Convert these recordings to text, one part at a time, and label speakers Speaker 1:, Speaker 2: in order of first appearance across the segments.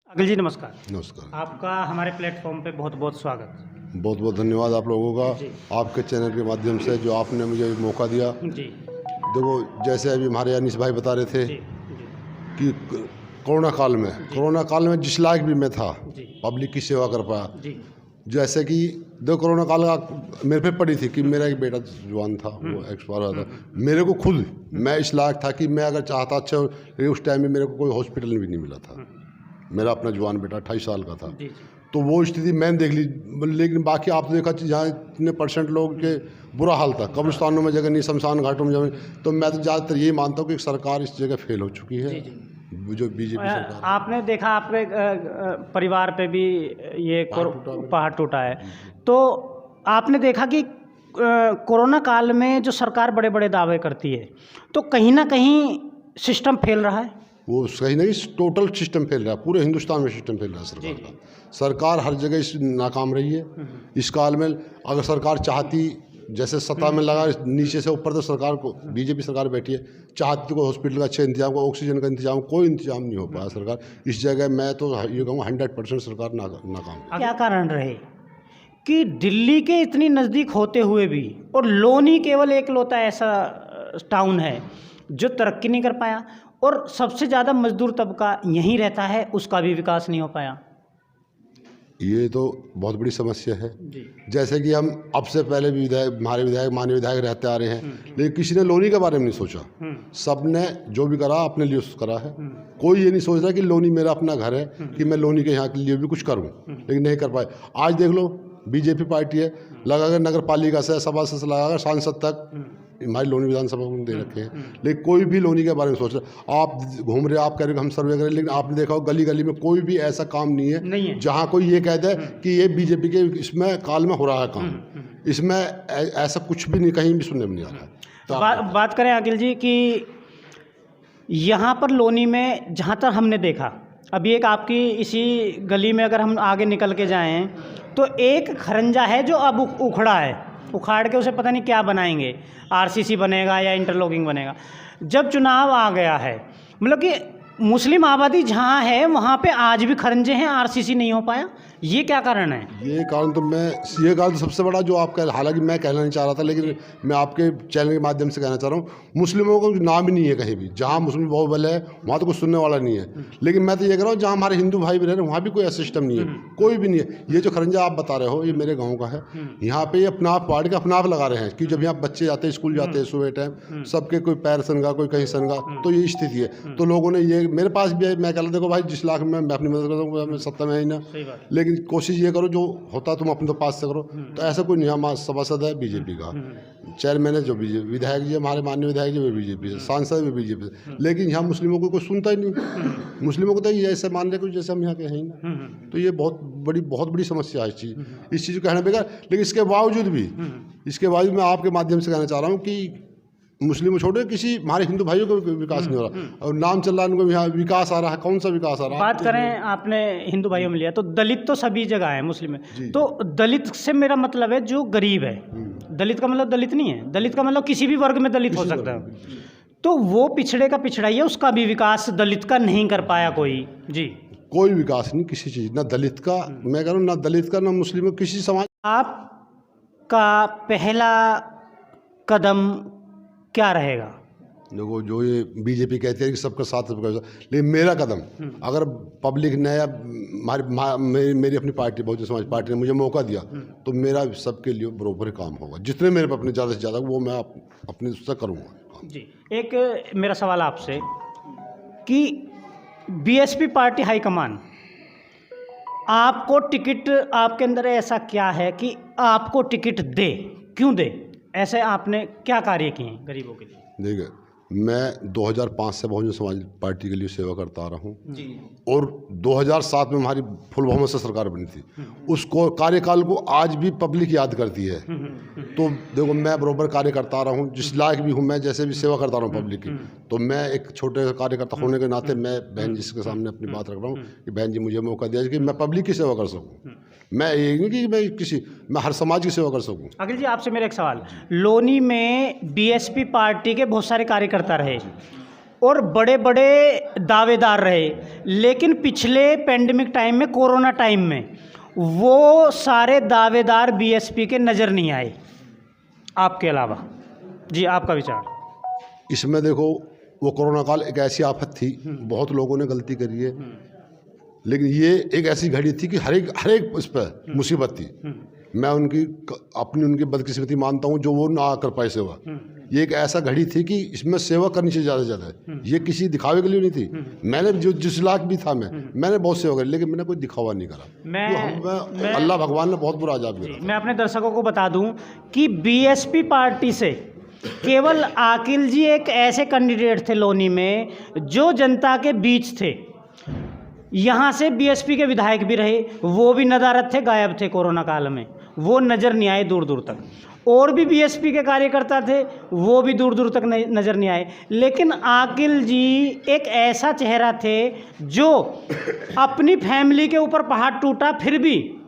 Speaker 1: अखिल जी नमस्कार।
Speaker 2: नमस्कार।
Speaker 1: आपका हमारे प्लेटफॉर्म पे बहुत बहुत स्वागत।
Speaker 2: बहुत बहुत धन्यवाद आप लोगों का,
Speaker 1: जी।
Speaker 2: आपके चैनल के माध्यम से जो आपने मुझे मौका दिया।
Speaker 1: जी
Speaker 2: देखो, जैसे अभी हमारे अनीस भाई बता रहे थे
Speaker 1: जी
Speaker 2: कि कोरोना काल में जिस लायक भी मैं था,
Speaker 1: जी
Speaker 2: पब्लिक की सेवा कर पाया।
Speaker 1: जी
Speaker 2: जैसे कि दो कोरोना काल का मेरे पे पड़ी थी कि मेरा एक बेटा जवान था, वो एक्सपायर हुआ था। मेरे को खुद मैं इस लायक था कि मैं अगर चाहता अच्छा, लेकिन उस टाइम में मेरे को कोई हॉस्पिटल भी नहीं मिला था। मेरा अपना जवान बेटा 28 साल का था।
Speaker 1: जी जी
Speaker 2: तो वो स्थिति मैंने देख ली, लेकिन बाकी आपने देखा जहाँ इतने परसेंट लोग के बुरा हाल था, कब्रिस्तानों में जगह नहीं, शमशान घाटों में जगह। तो मैं तो ज़्यादातर यही मानता हूँ कि सरकार इस जगह फेल हो चुकी है,
Speaker 1: जी जी।
Speaker 2: जो बीजेपी सरकार है।
Speaker 1: आपने देखा आपके परिवार पे भी ये पहाड़ टूटा है, तो आपने देखा कि कोरोना काल में जो सरकार बड़े बड़े दावे करती है, तो कहीं ना कहीं सिस्टम फेल रहा है।
Speaker 2: वो सही नहीं, टोटल सिस्टम फेल रहा है, पूरे हिंदुस्तान में सिस्टम फेल रहा है सरकार का। सरकार हर जगह इस नाकाम रही है। इस काल में अगर सरकार चाहती, जैसे सत्ता में लगा नीचे से ऊपर, तो सरकार को, बीजेपी सरकार बैठी है, चाहती तो हॉस्पिटल का अच्छा इंतजाम, को ऑक्सीजन का इंतजाम, कोई इंतजाम नहीं हो पाया सरकार। इस जगह मैं तो ये कहूँगा 100% सरकार नाकाम।
Speaker 1: क्या कारण रहे कि दिल्ली के इतनी नज़दीक होते हुए भी, और लोनी केवल एक लौता ऐसा टाउन है जो तरक्की नहीं कर पाया, और सबसे ज़्यादा मजदूर तबका यहीं रहता है, उसका भी विकास नहीं हो पाया।
Speaker 2: ये तो बहुत बड़ी समस्या है।
Speaker 1: जी
Speaker 2: जैसे कि हम अब से पहले भी हमारे विधायक माननीय विधायक रहते आ रहे हैं, लेकिन किसी ने लोनी के बारे में नहीं सोचा। सब ने जो भी करा अपने लिए करा है। कोई ये नहीं सोच रहा कि लोनी मेरा अपना घर है, कि मैं लोनी के यहाँ के लिए भी कुछ करूँ, लेकिन नहीं कर पाए। आज देख लो, बीजेपी पार्टी है, लगाकर नगर पालिका से, सभा से लगाकर सांसद तक हमारी लोनी विधानसभा को दे रखे हैं, लेकिन कोई भी लोनी के बारे में सोच रहे। आप घूम रहे, आप कह रहे हो हम सर्वे करें, लेकिन आपने देखा हो गली गली में कोई भी ऐसा काम नहीं है जहाँ कोई ये कहता है कि ये बीजेपी के इसमें काल में हो रहा है काम। इसमें ऐसा कुछ भी नहीं, कहीं भी सुनने में नहीं आ रहा है। तो
Speaker 1: बात करें अखिल जी कि यहाँ पर लोनी में जहाँ तक हमने देखा, अभी एक आपकी इसी गली में अगर हम आगे निकल के जाएं तो एक खरंजा है जो अब उखड़ा है, उखाड़ के उसे पता नहीं क्या बनाएंगे, आरसीसी बनेगा या इंटरलॉकिंग बनेगा। जब चुनाव आ गया है, मतलब कि मुस्लिम आबादी जहाँ है वहाँ पे आज भी खरंजे हैं, आरसीसी नहीं हो पाया। ये क्या कारण है?
Speaker 2: ये कारण तो सबसे बड़ा जो आप कह, हालांकि मैं कहना नहीं चाह रहा था, लेकिन मैं आपके चैनल के माध्यम से कहना चाह रहा हूँ, मुस्लिमों का नाम ही नहीं है कहीं भी। जहाँ मुस्लिम बाहुबल है वहाँ तो कुछ सुनने वाला नहीं है। लेकिन मैं तो ये कह रहा हूँ, जहाँ हमारे हिंदू भाई भी रह रहे हैं वहाँ भी कोई ऐसा सिस्टम नहीं है, कोई भी नहीं है। ये जो खरंजा आप बता रहे हो, ये मेरे गाँव का है। यहाँ पे अपना आप पाड़ के अपना आप लगा रहे हैं कि जब यहाँ बच्चे जाते हैं, स्कूल जाते हैं सुबह टाइम, सबके कोई पैर सनगा, कोई कहीं सनगा, तो ये स्थिति है। तो लोगों ने ये मेरे पास भी है, मैं कह रहा देखो भाई, जिस लाख में मैं अपनी मदद करता हूँ, मैं सत्ता में ही ना, लेकिन कोशिश ये करो जो होता तुम अपने तो पास से करो। तो ऐसा कोई नहीं, हमारा सभासद है बीजेपी का, चेयरमैन है जो बीजेपी, विधायक जी हमारे माननीय विधायक जी भी बीजेपी से, सांसद भी बीजेपी से, लेकिन यहाँ मुस्लिमों को कोई सुनता ही नहीं। मुस्लिमों को तो ये ऐसे मान ले कुछ जैसे हम यहाँ के हैं ही ना। तो ये बहुत बड़ी समस्या है इस चीज़ को कहना बेकार। लेकिन इसके बावजूद मैं आपके माध्यम से कहना चाह रहा हूँ कि मुस्लिम छोड़े, किसी हमारे हिंदू भाइयों को विकास नहीं हो रहा, और नाम चल रहा है उनको यहाँ विकास आ रहा है। कौन सा विकास आ रहा है?
Speaker 1: बात करें, आपने हिंदू भाइयों में लिया तो दलित तो सभी जगह है मुस्लिम में। तो दलित से मेरा मतलब है जो गरीब है। दलित का मतलब दलित नहीं है, दलित का मतलब किसी भी वर्ग में दलित हो सकता है। तो वो पिछड़े का पिछड़ा ही है, उसका भी विकास दलित का नहीं कर पाया कोई। जी,
Speaker 2: कोई विकास नहीं किसी चीज़, ना दलित का, मैं कह रहा हूँ ना दलित का, ना मुस्लिम, किसी समाज।
Speaker 1: आपका पहला कदम क्या रहेगा?
Speaker 2: देखो, जो ये बीजेपी कहती है कि सबका साथ सबका, लेकिन मेरा कदम, अगर पब्लिक ने या मेरी अपनी पार्टी बहुजन समाज पार्टी ने मुझे मौका दिया, तो मेरा सबके लिए बराबर काम होगा। जितने मेरे अपने ज़्यादा से ज़्यादा वो मैं अपने उससे करूँगा।
Speaker 1: जी, एक मेरा सवाल आपसे कि बीएसपी पार्टी हाईकमान आपको टिकट, आपके अंदर ऐसा क्या है कि आपको टिकट दे, क्यों दे? ऐसे आपने क्या कार्य किए हैं गरीबों के लिए? देखिए,
Speaker 2: मैं 2005 से बहुजन समाज पार्टी के लिए सेवा करता आ रहा हूँ, और 2007 में हमारी फुल बहुमत से सरकार बनी थी। उसको कार्यकाल को आज भी पब्लिक याद करती है। तो देखो, मैं बराबर कार्य करता आ रहा हूँ, जिस लायक भी हूँ, मैं जैसे भी सेवा करता रहा हूँ पब्लिक की। तो मैं एक छोटे कार्यकर्ता होने के नाते मैं बहन जी के सामने अपनी बात रख रहा हूँ कि बहन जी मुझे मौका दिया कि मैं पब्लिक की सेवा कर सकूँ। मैं ये नहीं कि मैं हर समाज की सेवा कर सकूँ।
Speaker 1: अखिल जी, आपसे मेरा एक सवाल, लोनी में बीएसपी पार्टी के बहुत सारे कार्यकर्ता रहे, और बड़े बड़े दावेदार रहे, लेकिन पिछले पेंडेमिक टाइम में, कोरोना टाइम में, वो सारे दावेदार बीएसपी के नज़र नहीं आए आपके अलावा। जी, आपका विचार?
Speaker 2: इसमें देखो, वो कोरोना काल एक ऐसी आफत थी, बहुत लोगों ने गलती करी है, लेकिन ये एक ऐसी घड़ी थी कि हर एक उस पर मुसीबत थी। मैं उनकी बदकिस्मती मानता हूँ जो वो ना कर पाए सेवा। ये एक ऐसा घड़ी थी कि इसमें सेवा करनी चाहिए ज़्यादा से ज़्यादा। ये किसी दिखावे के लिए नहीं थी। मैंने जो जिस लाख भी था मैंने बहुत सेवा करी, लेकिन मैंने कोई दिखावा नहीं करा। अल्लाह भगवान ने बहुत बुरा अजाब दिया।
Speaker 1: मैं अपने दर्शकों को बता दूं कि बीएसपी पार्टी से केवल आकिल जी एक ऐसे कैंडिडेट थे लोनी में जो जनता के बीच थे। यहाँ से बीएसपी के विधायक भी रहे, वो भी नदारद थे, गायब थे कोरोना काल में, वो नज़र नहीं आए दूर दूर तक। और भी बीएसपी के कार्यकर्ता थे, वो भी दूर दूर तक नज़र नहीं आए। लेकिन आकिल जी एक ऐसा चेहरा थे जो अपनी फैमिली के ऊपर पहाड़ टूटा फिर भी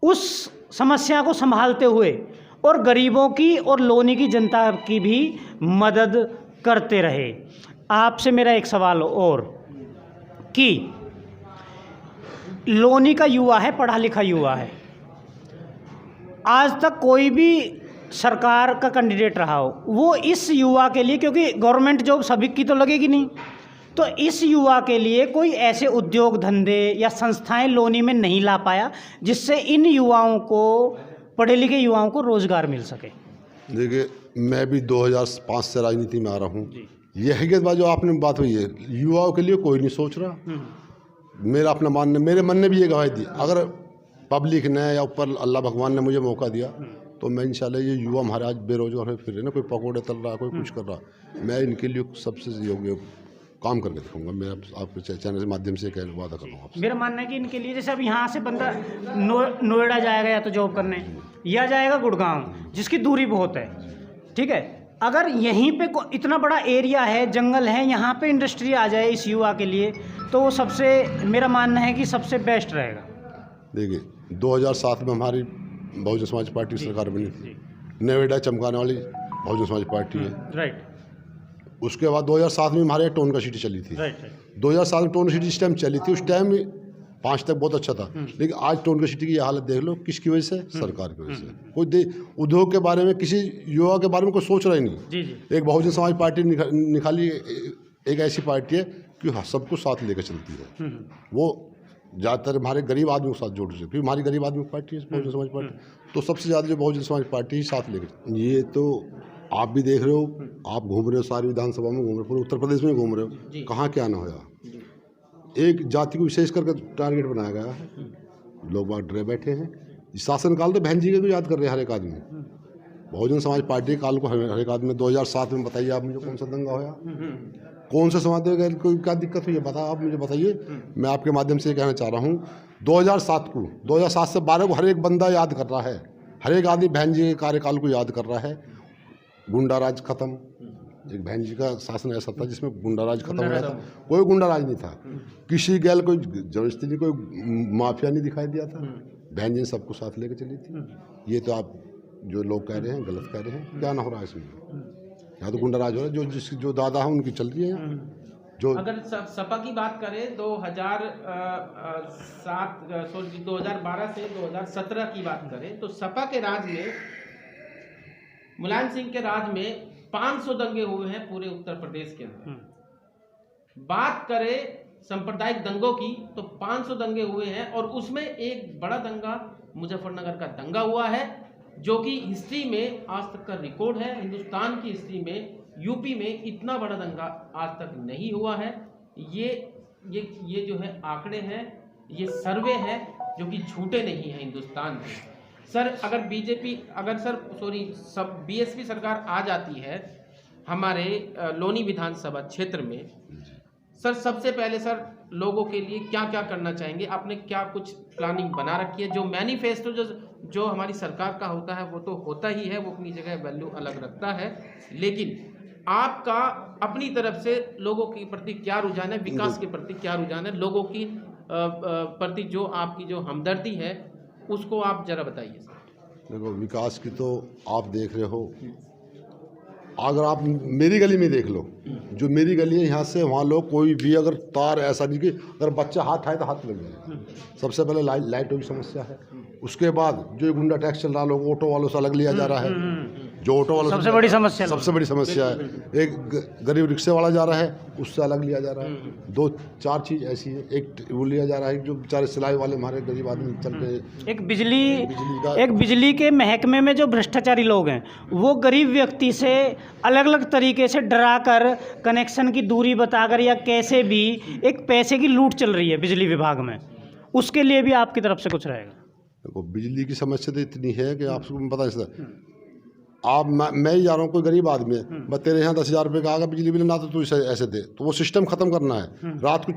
Speaker 1: उस समस्या को संभालते हुए और गरीबों की और लोनी की जनता की भी मदद करते रहे। आपसे मेरा एक सवाल और कि लोनी का युवा है, पढ़ा लिखा युवा है, आज तक कोई भी सरकार का कैंडिडेट रहा हो, वो इस युवा के लिए, क्योंकि गवर्नमेंट जॉब सभी की तो लगेगी नहीं, तो इस युवा के लिए कोई ऐसे उद्योग धंधे या संस्थाएं लोनी में नहीं ला पाया जिससे इन युवाओं को, पढ़े लिखे युवाओं को रोजगार मिल सके।
Speaker 2: देखिए, मैं भी 2005 से राजनीति में आ रहा हूँ। ये हकीकत बात जो आपने बात हुई है, युवाओं के लिए कोई नहीं सोच रहा। मेरा अपना मानना, मेरे मन ने भी ये गवाही दी, अगर पब्लिक ने या ऊपर अल्लाह भगवान ने मुझे मौका दिया तो मैं इंशाल्लाह, ये युवा हमारे आज बेरोजगार है फिर रहे ना, कोई पकौड़े तल रहा, कोई कुछ कर रहा, मैं इनके लिए सबसे योग्य काम करके दिखाऊंगा। मैं आपके चैनल के माध्यम से वादा कर रहा हूँ। मेरा
Speaker 1: मानना है कि इनके लिए, जैसे अब यहाँ से बंदा नोएडा जाएगा या तो जॉब करने, या जाएगा गुड़गांव, जिसकी दूरी बहुत है, ठीक है, अगर यहीं पे इतना बड़ा एरिया है, जंगल है, यहाँ पे इंडस्ट्री आ जाए इस युवा के लिए, तो वो सबसे, मेरा मानना है कि सबसे बेस्ट रहेगा।
Speaker 2: देखिए, 2007 में हमारी बहुजन समाज पार्टी सरकार बनी थी, नोएडा चमकाने वाली बहुजन समाज पार्टी है,
Speaker 1: राइट।
Speaker 2: उसके बाद 2007 में हमारे टोन का सिटी चली थी, 2007 में टोन सिटी जिस टाइम चली थी, उस टाइम 5 तक बहुत अच्छा था, लेकिन आज टोन का सिटी की ये हालत देख लो, किसकी वजह से? सरकार की वजह से। कोई उद्योग के बारे में, किसी युवा के बारे में कोई सोच रहा ही नहीं। एक बहुजन समाज पार्टी निकाली, एक ऐसी पार्टी है कि सबको साथ लेकर चलती है। वो ज़्यादातर हमारे गरीब आदमी के साथ जोड़ रही है, क्योंकि हमारी गरीब आदमी की पार्टी है बहुजन समाज पार्टी, तो सबसे ज़्यादा जो बहुजन समाज पार्टी ही साथ लेकर। ये तो आप भी देख रहे हो, आप घूम रहे हो, सारी विधानसभा में घूम रहे हो, पूरे उत्तर प्रदेश में घूम रहे हो, कहाँ क्या ना होया। एक जाति को विशेष करके टारगेट बनाया गया है, लोग बाग डरे बैठे हैं। शासनकाल तो बहन जी के भी याद कर रहे हैं हर एक आदमी। बहुजन समाज पार्टी काल को हर एक आदमी, 2007 में बताइए आप मुझे कौन सा दंगा होया, कौन सा समाज कोई क्या दिक्कत हुई है, आप मुझे बताइए। मैं आपके माध्यम से कहना चाह रहा हूँ, 2007 से 12 को हर एक बंदा याद कर रहा है, हर एक आदमी बहन जी के कार्यकाल को याद कर रहा है। गुंडा राज खत्म, एक बहन जी का शासन ऐसा था जिसमें गुंडा राज खत्म हो गया था, कोई गुंडा राज नहीं था, किसी गैल कोई जबरदस्ती नहीं, कोई माफिया नहीं दिखाई दिया था, बहन जी ने सबको साथ लेकर चली थी। ये तो आप जो लोग कह रहे हैं गलत कह रहे हैं, क्या ना हो रहा है इसमें, यहाँ तो गुंडा राज हो रहा है, जो दादा है उनकी चल रही है। जो
Speaker 3: अगर सपा की बात करें 2012 से 2017 की बात करें तो सपा के राज में, मुलायम सिंह के राज में 500 दंगे हुए हैं पूरे उत्तर प्रदेश के अंदर। बात करें सांप्रदायिक दंगों की तो 500 दंगे हुए हैं, और उसमें एक बड़ा दंगा मुजफ्फरनगर का दंगा हुआ है, जो कि हिस्ट्री में आज तक का रिकॉर्ड है। हिंदुस्तान की हिस्ट्री में यूपी में इतना बड़ा दंगा आज तक नहीं हुआ है। ये जो है आंकड़े हैं, ये सर्वे हैं जो कि झूठे नहीं हैं हिंदुस्तान के। सर अगर बीएसपी सरकार आ जाती है हमारे लोनी विधानसभा क्षेत्र में, सर सबसे पहले सर लोगों के लिए क्या क्या करना चाहेंगे? आपने क्या कुछ प्लानिंग बना रखी है? जो मैनिफेस्टो जो हमारी सरकार का होता है वो तो होता ही है, वो अपनी जगह वैल्यू अलग रखता है, लेकिन आपका अपनी तरफ से लोगों के प्रति क्या रुझान है, विकास के प्रति क्या रुझान है, लोगों की प्रति जो आपकी जो हमदर्दी है उसको आप जरा बताइए।
Speaker 2: देखो, विकास की तो आप देख रहे हो, अगर आप मेरी गली में देख लो, जो मेरी गली है यहाँ से वहाँ लोग कोई भी अगर तार ऐसा नहीं कि अगर बच्चा हाथ आए तो हाथ लग जाए। सबसे पहले लाइटों की समस्या है। उसके बाद जो ये गुंडा टैक्स चल रहा है, लोग ऑटो वालों से अलग लिया जा रहा है। जो ऑटो वालों
Speaker 1: सबसे बड़ी समस्या
Speaker 2: है। एक गरीब रिक्शे वाला जा रहा है, उससे अलग लिया जा रहा है। 2-4 चीज़ ऐसी है। एक वो लिया जा रहा है जो बेचारे सिलाई वाले हमारे गरीब आदमी चलते हैं।
Speaker 1: एक बिजली के महकमे में जो भ्रष्टाचारी लोग हैं वो गरीब व्यक्ति से अलग अलग तरीके से डरा कर, कनेक्शन की दूरी बताकर या कैसे भी एक पैसे की लूट चल रही है बिजली विभाग में। उसके लिए भी आपकी तरफ से कुछ रहेगा?
Speaker 2: देखो, बिजली की समस्या तो इतनी है कि आपको पता है। आप मैं ही जा रहा हूँ, कोई गरीब आदमी है, मैं तेरे यहाँ 10,000 रुपये का आगा बिजली बिल ना, तो तू ऐसे दे, तो वो सिस्टम ख़त्म करना है। रात को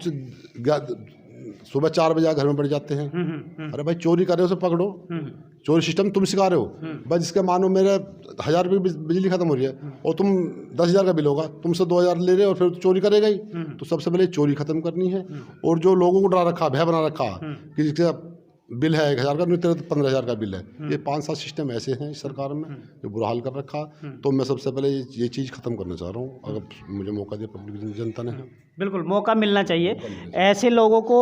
Speaker 2: सुबह 4 बजे घर में बैठ जाते हैं। अरे भाई, चोरी कर रहे हो उसे पकड़ो। चोरी सिस्टम तुम सिखा रहे हो। बस जिसके मानो मेरे 1,000 रुपये बिजली खत्म हो रही है और तुम 10,000 का बिल होगा, तुमसे 2,000 ले रहे हो और फिर चोरी करेगा ही। तो सबसे पहले चोरी खत्म करनी है। और जो लोगों को डरा रखा, भय बना रखा कि जिसका बिल है 1,000 का, नहीं तेरे तो 15,000 का बिल है। ये 5-7 सिस्टम ऐसे हैं इस सरकार में जो बुरा हाल कर रखा। तो मैं सबसे पहले ये चीज़ ख़त्म करना चाह रहा हूँ, अगर मुझे मौका दिया पब्लिक जनता ने।
Speaker 1: बिल्कुल मौका मिलना चाहिए, ऐसे लोगों को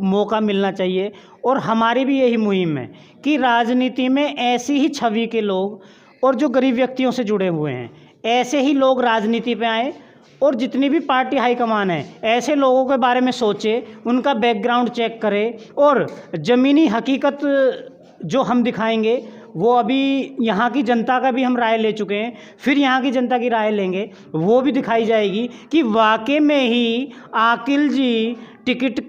Speaker 1: मौका मिलना चाहिए। और हमारी भी यही मुहिम है कि राजनीति में ऐसी ही छवि के लोग और जो गरीब व्यक्तियों से जुड़े हुए हैं, ऐसे ही लोग राजनीति पे आए और जितनी भी पार्टी हाईकमान है ऐसे लोगों के बारे में सोचे, उनका बैकग्राउंड चेक करे और ज़मीनी हकीकत जो हम दिखाएंगे वो अभी यहाँ की जनता का भी हम राय ले चुके हैं, फिर यहाँ की जनता की राय लेंगे, वो भी दिखाई जाएगी कि वाकई में ही आकिल जी टिकट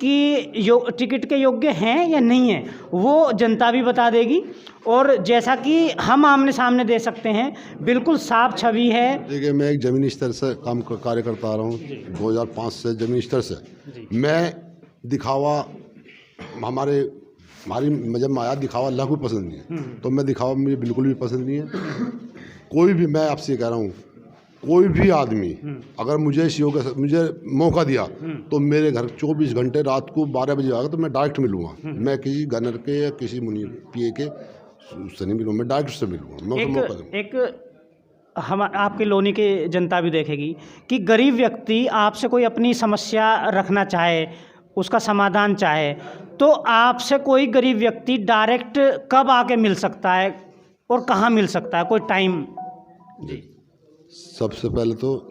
Speaker 1: के योग्य हैं या नहीं हैं, वो जनता भी बता देगी। और जैसा कि हम आमने सामने दे सकते हैं, बिल्कुल साफ छवि है।
Speaker 2: देखिए, मैं एक ज़मीनी स्तर से कार्य करता आ रहा हूँ 2005 से। ज़मीनी स्तर से मैं दिखावा हमारी जब आया दिखावा अल्लाह को पसंद नहीं है, तो मैं दिखावा मुझे बिल्कुल भी पसंद नहीं है। कोई भी, मैं आपसे कह रहा हूँ, कोई भी आदमी अगर मुझे मुझे मौका दिया तो मेरे घर 24 घंटे रात को 12 बजे आएगा तो मैं डायरेक्ट मिलूंगा। मैं किसी गनर के या किसी मुनि पीए के उससे नहीं मिलूंगा, मैं डायरेक्ट उससे मिलूंगा। मैं उसको मौका दूंगा।
Speaker 1: एक हम आपके लोनी की जनता भी देखेगी कि गरीब व्यक्ति आपसे कोई अपनी समस्या रखना चाहे, उसका समाधान चाहे, तो आपसे कोई गरीब व्यक्ति डायरेक्ट कब आके मिल सकता है और कहाँ मिल सकता है, कोई टाइम? जी,
Speaker 2: सबसे पहले तो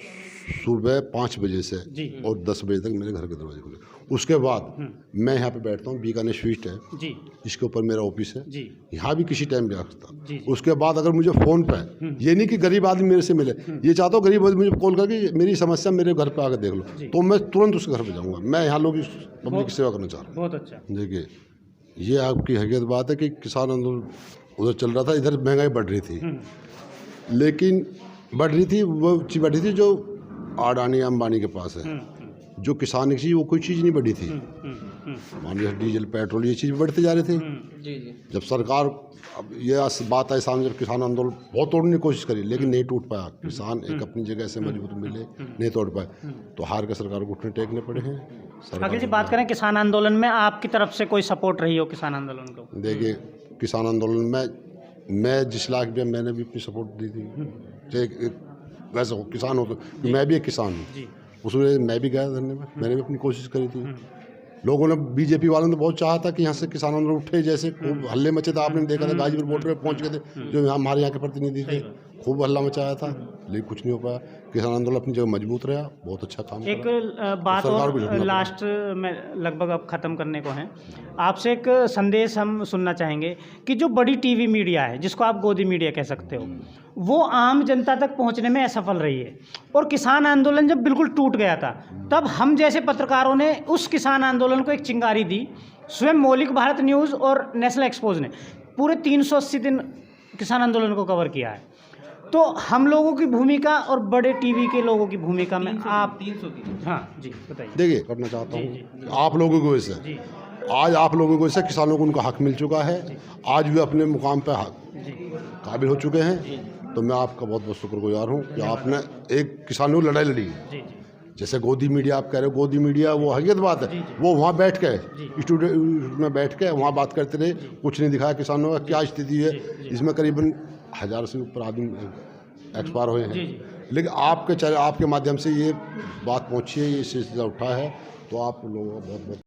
Speaker 2: सुबह 5 बजे से और 10 बजे तक मेरे घर के दरवाजे खुले। उसके बाद मैं यहाँ पे बैठता हूँ, बीकानेर स्वीट है जी, इसके ऊपर मेरा ऑफिस है जी, यहाँ भी किसी टाइम भी आ सकता। उसके बाद अगर मुझे फ़ोन पे, ये नहीं कि गरीब आदमी मेरे से मिले, ये चाहता हूँ गरीब आदमी मुझे कॉल करके मेरी समस्या मेरे घर पे आकर देख लो, तो मैं तुरंत उसके घर पे जाऊँगा। मैं यहाँ लोग पब्लिक की सेवा करना चाह रहा हूँ।
Speaker 1: बहुत अच्छा।
Speaker 2: देखिए, ये आपकी हकीकत बात है कि किसान आंदोलन उधर चल रहा था, इधर महंगाई बढ़ रही थी, लेकिन बढ़ रही थी वो चीज़ बढ़ी थी जो अडानी अंबानी के पास है। जो किसान की चीज़ वो कोई चीज़ नहीं बढ़ी थी। मान लीजिए डीजल पेट्रोल ये चीज़ बढ़ते जा रहे थे। जब सरकार, अब ये बात है सामने, जब किसान आंदोलन बहुत तोड़ने की कोशिश करी लेकिन नहीं टूट पाया, किसान एक अपनी जगह से मजबूत मिले, नहीं तोड़ पाए, तो हार के सरकार को उठने टेकने पड़े हैं।
Speaker 1: अखिल जी, बात करें किसान आंदोलन में आपकी तरफ से कोई सपोर्ट रही हो किसान आंदोलन को?
Speaker 2: देखिए, किसान आंदोलन में मैं जिस लाख भी, मैंने भी अपनी सपोर्ट दी थी। वैसे हो किसान हो तो मैं भी एक किसान हूँ, उसमें मैं भी गया धरने में, मैंने भी अपनी कोशिश करी थी। लोगों ने, बीजेपी वालों ने बहुत चाहा था कि यहाँ से किसान आंदोलन उठे, जैसे खूब हल्ले मचे थे, आपने देखा था गाजीपुर बॉर्डर पे पहुँच गए थे जो हमारे यहाँ के प्रतिनिधि थे, खूब हल्ला मचाया था, लेकिन कुछ नहीं हो पाया। किसान आंदोलन अपनी जगह मजबूत रहा, बहुत अच्छा काम
Speaker 1: एक बात और लास्ट में लगभग अब ख़त्म करने को है, आपसे एक संदेश हम सुनना चाहेंगे कि जो बड़ी टीवी मीडिया है, जिसको आप गोदी मीडिया कह सकते हो, वो आम जनता तक पहुंचने में असफल रही है। और किसान आंदोलन जब बिल्कुल टूट गया था, तब हम जैसे पत्रकारों ने उस किसान आंदोलन को एक चिंगारी दी। स्वयं मौलिक भारत न्यूज़ और नेशनल एक्सपोज ने पूरे 380 दिन किसान आंदोलन को कवर किया है। तो हम लोगों की भूमिका और बड़े टीवी के लोगों की भूमिका में आप
Speaker 3: 300 की,
Speaker 1: हाँ जी बताइए।
Speaker 2: देखिए, करना चाहता हूँ आप लोगों को वैसे, आज आप लोगों को इससे किसानों को उनका हक मिल चुका है, आज भी अपने मुकाम पे काबिल हो चुके हैं। तो मैं आपका बहुत बहुत शुक्रगुजार हूँ कि आपने एक किसानों की लड़ाई लड़ी है। जैसे गोदी मीडिया आप कह रहे हो, गोदी मीडिया वो हकीकत बात है, वो वहाँ बैठ के स्टूडियो में बैठ के वहाँ बात करते रहे, कुछ नहीं दिखाया किसानों का क्या स्थिति है। इसमें करीबन 1000 से ऊपर आदमी एक्सपायर हुए हैं। लेकिन आपके माध्यम से ये बात पहुँची है, ये सिलसिला उठा है, तो आप लोगों का बहुत बहुत